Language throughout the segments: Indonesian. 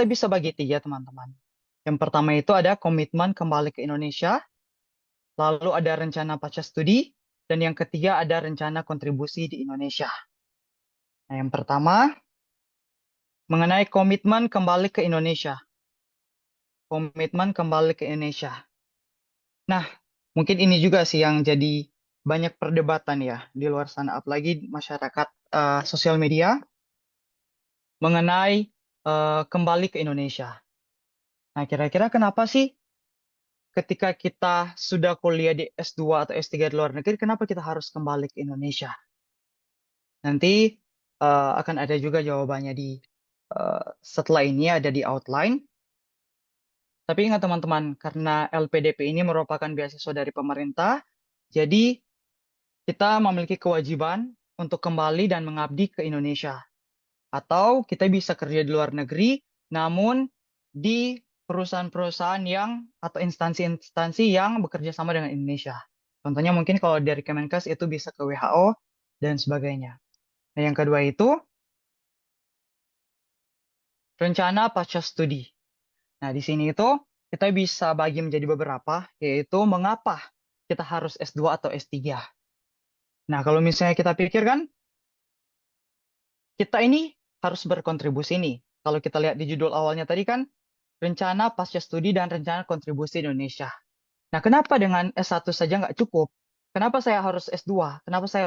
kita bisa bagi tiga, teman-teman. Yang pertama itu ada komitmen kembali ke Indonesia, lalu ada rencana pasca studi, dan yang ketiga ada rencana kontribusi di Indonesia. Nah, yang pertama, mengenai komitmen kembali ke Indonesia. Komitmen kembali ke Indonesia. Nah, mungkin ini juga sih yang jadi banyak perdebatan ya di luar sana, apalagi masyarakat sosial media mengenai kembali ke Indonesia. Nah, kira-kira kenapa sih ketika kita sudah kuliah di S2 atau S3 di luar negeri, kenapa kita harus kembali ke Indonesia? Nanti akan ada juga jawabannya di setelah ini ada di outline. Tapi ingat teman-teman, karena LPDP ini merupakan beasiswa dari pemerintah, jadi kita memiliki kewajiban untuk kembali dan mengabdi ke Indonesia. Atau kita bisa kerja di luar negeri, namun di perusahaan-perusahaan yang atau instansi-instansi yang bekerja sama dengan Indonesia. Contohnya mungkin kalau dari Kemenkes itu bisa ke WHO dan sebagainya. Nah, yang kedua itu rencana pasca studi. Nah, di sini itu kita bisa bagi menjadi beberapa, yaitu mengapa kita harus S2 atau S3. Nah, kalau misalnya kita pikirkan, kita ini harus berkontribusi nih. Kalau kita lihat di judul awalnya tadi kan, rencana pasca studi dan rencana kontribusi di Indonesia. Nah, kenapa dengan S1 saja nggak cukup? Kenapa saya harus S2? Kenapa saya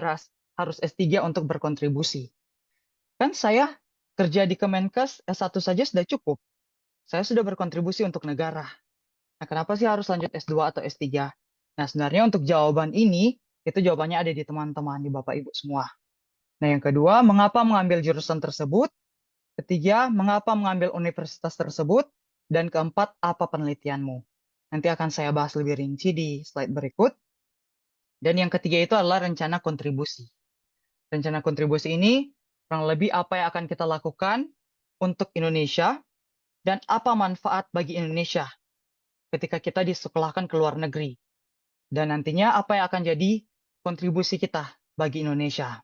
harus S3 untuk berkontribusi? Kan saya kerja di Kemenkes S1 saja sudah cukup. Saya sudah berkontribusi untuk negara. Nah, kenapa sih harus lanjut S2 atau S3? Nah, sebenarnya untuk jawaban ini, itu jawabannya ada di teman-teman, di Bapak Ibu semua. Nah, yang kedua, mengapa mengambil jurusan tersebut? Ketiga, mengapa mengambil universitas tersebut? Dan keempat, apa penelitianmu? Nanti akan saya bahas lebih rinci di slide berikut. Dan yang ketiga itu adalah rencana kontribusi. Rencana kontribusi ini kurang lebih apa yang akan kita lakukan untuk Indonesia dan apa manfaat bagi Indonesia ketika kita disekolahkan ke luar negeri. Dan nantinya apa yang akan jadi kontribusi kita bagi Indonesia.